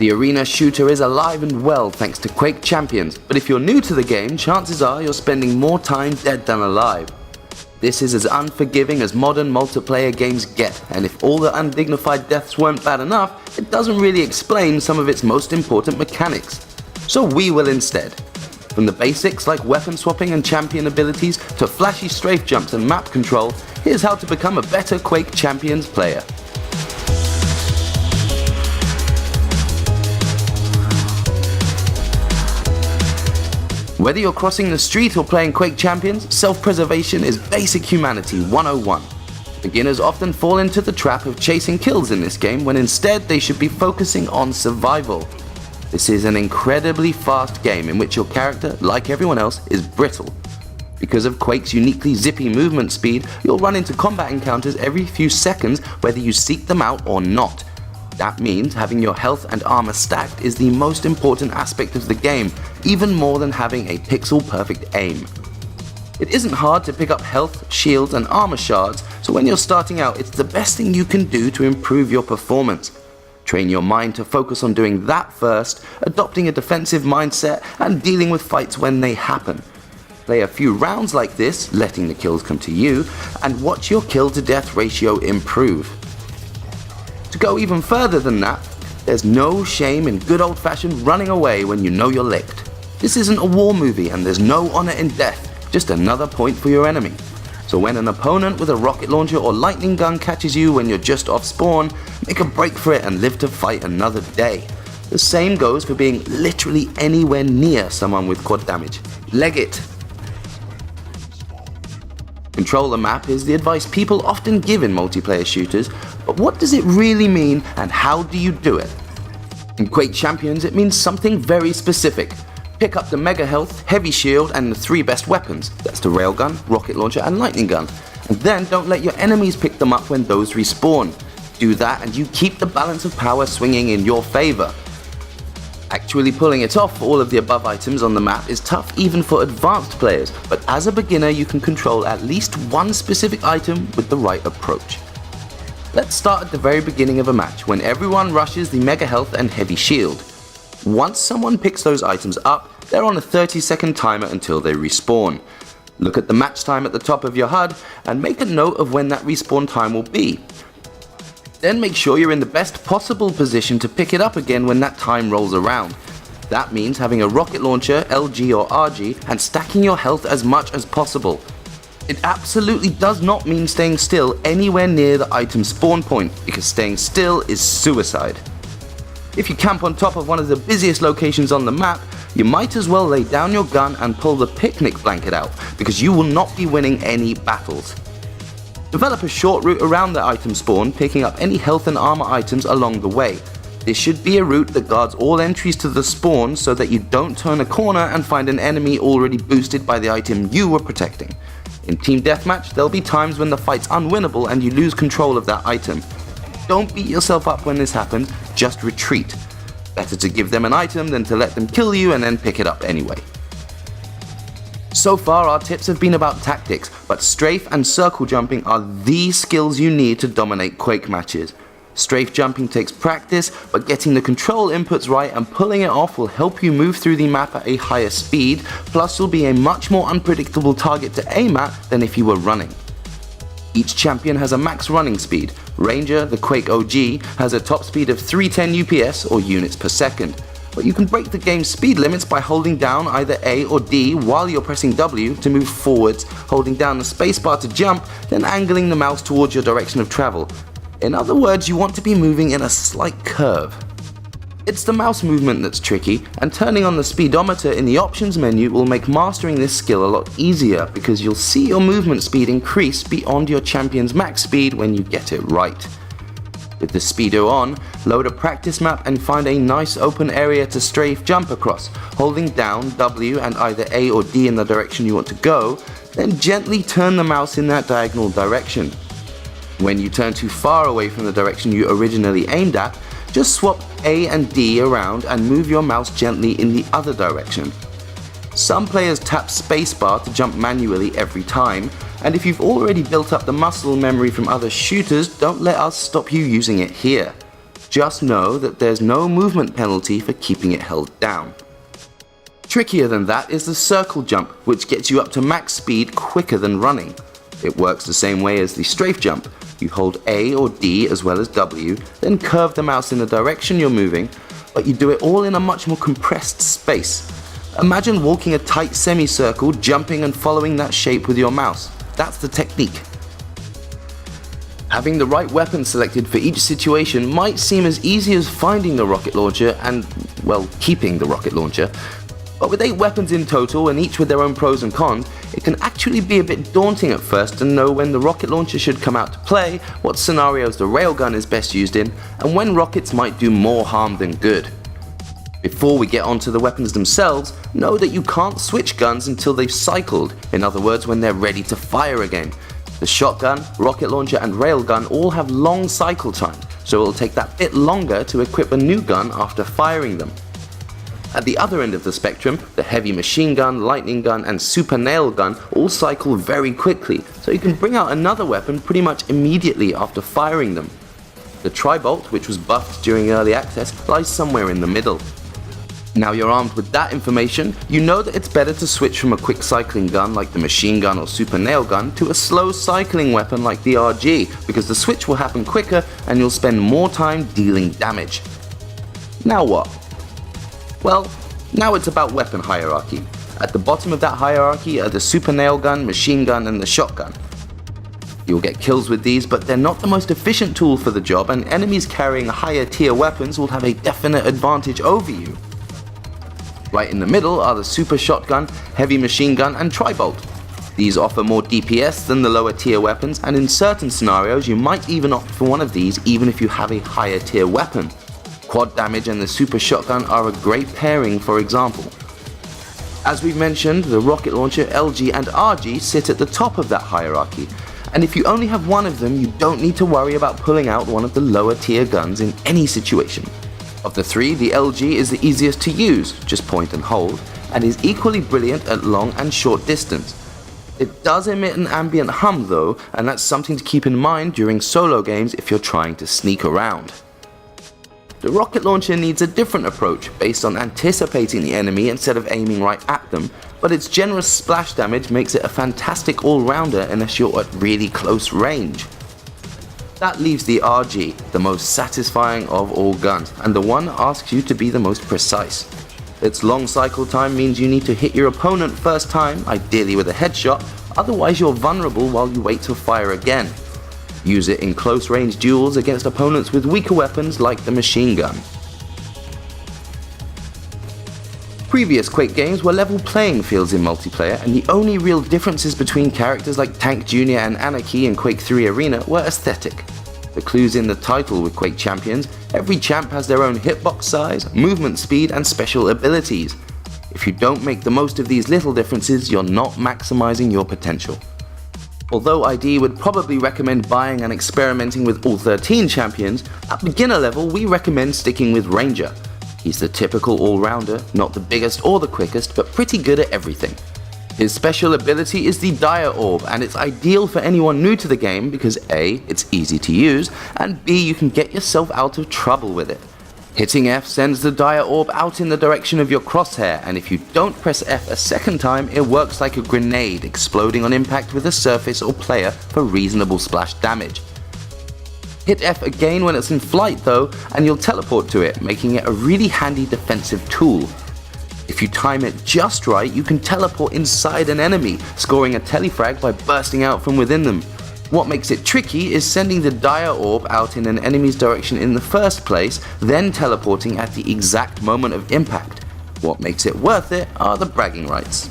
The arena shooter is alive and well thanks to Quake Champions, but if you're new to the game, chances are you're spending more time dead than alive. This is as unforgiving as modern multiplayer games get, and if all the undignified deaths weren't bad enough, it doesn't really explain some of its most important mechanics. So we will instead. From the basics like weapon swapping and champion abilities to flashy strafe jumps and map control, here's how to become a better Quake Champions player. Whether you're crossing the street or playing Quake Champions, self-preservation is basic humanity 101. Beginners often fall into the trap of chasing kills in this game when instead they should be focusing on survival. This is an incredibly fast game in which your character, like everyone else, is brittle. Because of Quake's uniquely zippy movement speed, you'll run into combat encounters every few seconds whether you seek them out or not. That means having your health and armor stacked is the most important aspect of the game, even more than having a pixel-perfect aim. It isn't hard to pick up health, shields, and armor shards, so when you're starting out, it's the best thing you can do to improve your performance. Train your mind to focus on doing that first, adopting a defensive mindset, and dealing with fights when they happen. Play a few rounds like this, letting the kills come to you, and watch your kill-to-death ratio improve. To go even further than that, there's no shame in good old-fashioned running away when you know you're licked. This isn't a war movie and there's no honor in death, just another point for your enemy. So when an opponent with a rocket launcher or lightning gun catches you when you're just off spawn, make a break for it and live to fight another day. The same goes for being literally anywhere near someone with quad damage. Leg it! Control the map is the advice people often give in multiplayer shooters, but what does it really mean and how do you do it? In Quake Champions it means something very specific. Pick up the mega health, heavy shield and the 3 best weapons, that's the railgun, rocket launcher and lightning gun, and then don't let your enemies pick them up when those respawn. Do that and you keep the balance of power swinging in your favor. Actually pulling it off for all of the above items on the map is tough even for advanced players, but as a beginner you can control at least one specific item with the right approach. Let's start at the very beginning of a match when everyone rushes the mega health and heavy shield. Once someone picks those items up, they're on a 30-second timer until they respawn. Look at the match time at the top of your HUD and make a note of when that respawn time will be. Then make sure you're in the best possible position to pick it up again when that time rolls around. That means having a rocket launcher, LG or RG, and stacking your health as much as possible. It absolutely does not mean staying still anywhere near the item spawn point, because staying still is suicide. If you camp on top of one of the busiest locations on the map, you might as well lay down your gun and pull the picnic blanket out, because you will not be winning any battles. Develop a short route around the item spawn, picking up any health and armor items along the way. This should be a route that guards all entries to the spawn so that you don't turn a corner and find an enemy already boosted by the item you were protecting. In Team Deathmatch, there'll be times when the fight's unwinnable and you lose control of that item. Don't beat yourself up when this happens, just retreat. Better to give them an item than to let them kill you and then pick it up anyway. So far our tips have been about tactics, but strafe and circle jumping are the skills you need to dominate Quake matches. Strafe jumping takes practice, but getting the control inputs right and pulling it off will help you move through the map at a higher speed, plus you'll be a much more unpredictable target to aim at than if you were running. Each champion has a max running speed. Ranger, the Quake OG, has a top speed of 310 UPS or units per second. But you can break the game's speed limits by holding down either A or D while you're pressing W to move forwards, holding down the spacebar to jump, then angling the mouse towards your direction of travel. In other words, you want to be moving in a slight curve. It's the mouse movement that's tricky, and turning on the speedometer in the options menu will make mastering this skill a lot easier because you'll see your movement speed increase beyond your champion's max speed when you get it right. With the speedo on, load a practice map and find a nice open area to strafe jump across, holding down W and either A or D in the direction you want to go, then gently turn the mouse in that diagonal direction. When you turn too far away from the direction you originally aimed at, just swap A and D around and move your mouse gently in the other direction. Some players tap spacebar to jump manually every time, and if you've already built up the muscle memory from other shooters, don't let us stop you using it here. Just know that there's no movement penalty for keeping it held down. Trickier than that is the circle jump, which gets you up to max speed quicker than running. It works the same way as the strafe jump. You hold A or D as well as W, then curve the mouse in the direction you're moving, but you do it all in a much more compressed space. Imagine walking a tight semicircle, jumping and following that shape with your mouse. That's the technique. Having the right weapon selected for each situation might seem as easy as finding the rocket launcher and, well, keeping the rocket launcher. But with 8 weapons in total and each with their own pros and cons, it can actually be a bit daunting at first to know when the rocket launcher should come out to play, what scenarios the railgun is best used in, and when rockets might do more harm than good. Before we get onto the weapons themselves, know that you can't switch guns until they've cycled, in other words when they're ready to fire again. The shotgun, rocket launcher and railgun all have long cycle time, so it'll take that bit longer to equip a new gun after firing them. At the other end of the spectrum, the heavy machine gun, lightning gun and super nail gun all cycle very quickly, so you can bring out another weapon pretty much immediately after firing them. The tri-bolt, which was buffed during early access, lies somewhere in the middle. Now you're armed with that information, you know that it's better to switch from a quick cycling gun like the machine gun or super nail gun to a slow cycling weapon like the RG, because the switch will happen quicker and you'll spend more time dealing damage. Now what? Well, now it's about weapon hierarchy. At the bottom of that hierarchy are the super nail gun, machine gun and the shotgun. You'll get kills with these, but they're not the most efficient tool for the job, and enemies carrying higher tier weapons will have a definite advantage over you. Right in the middle are the super shotgun, heavy machine gun and tri-bolt. These offer more DPS than the lower tier weapons, and in certain scenarios you might even opt for one of these even if you have a higher tier weapon. Quad damage and the super shotgun are a great pairing, for example. As we've mentioned, the rocket launcher, LG and RG sit at the top of that hierarchy, and if you only have one of them, you don't need to worry about pulling out one of the lower tier guns in any situation. Of the 3, the LG is the easiest to use, just point and hold, and is equally brilliant at long and short distance. It does emit an ambient hum though, and that's something to keep in mind during solo games if you're trying to sneak around. The rocket launcher needs a different approach based on anticipating the enemy instead of aiming right at them, but its generous splash damage makes it a fantastic all-rounder unless you're at really close range. That leaves the RG, the most satisfying of all guns, and the one that asks you to be the most precise. Its long cycle time means you need to hit your opponent first time, ideally with a headshot, otherwise you're vulnerable while you wait to fire again. Use it in close range duels against opponents with weaker weapons like the machine gun. Previous Quake games were level playing fields in multiplayer, and the only real differences between characters like Tank Jr. and Anarchy in Quake 3 Arena were aesthetic. The clue's in the title with Quake Champions. Every champ has their own hitbox size, movement speed and special abilities. If you don't make the most of these little differences, you're not maximizing your potential. Although ID would probably recommend buying and experimenting with all 13 champions, at beginner level we recommend sticking with Ranger. He's the typical all-rounder, not the biggest or the quickest, but pretty good at everything. His special ability is the Dire Orb, and it's ideal for anyone new to the game because A, it's easy to use, and B, you can get yourself out of trouble with it. Hitting F sends the Dire Orb out in the direction of your crosshair, and if you don't press F a second time, it works like a grenade, exploding on impact with a surface or player for reasonable splash damage. Hit F again when it's in flight though, and you'll teleport to it, making it a really handy defensive tool. If you time it just right, you can teleport inside an enemy, scoring a telefrag by bursting out from within them. What makes it tricky is sending the Dire Orb out in an enemy's direction in the first place, then teleporting at the exact moment of impact. What makes it worth it are the bragging rights.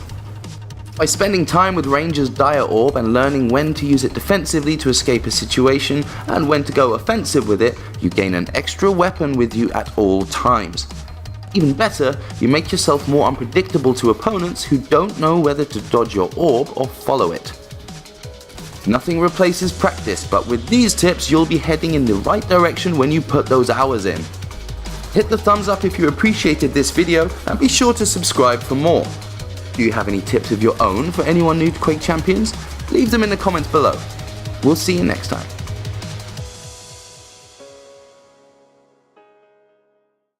By spending time with Ranger's Dire Orb and learning when to use it defensively to escape a situation and when to go offensive with it, you gain an extra weapon with you at all times. Even better, you make yourself more unpredictable to opponents who don't know whether to dodge your orb or follow it. Nothing replaces practice, but with these tips you'll be heading in the right direction when you put those hours in. Hit the thumbs up if you appreciated this video and be sure to subscribe for more. Do you have any tips of your own for anyone new to Quake Champions? Leave them in the comments below. We'll see you next time.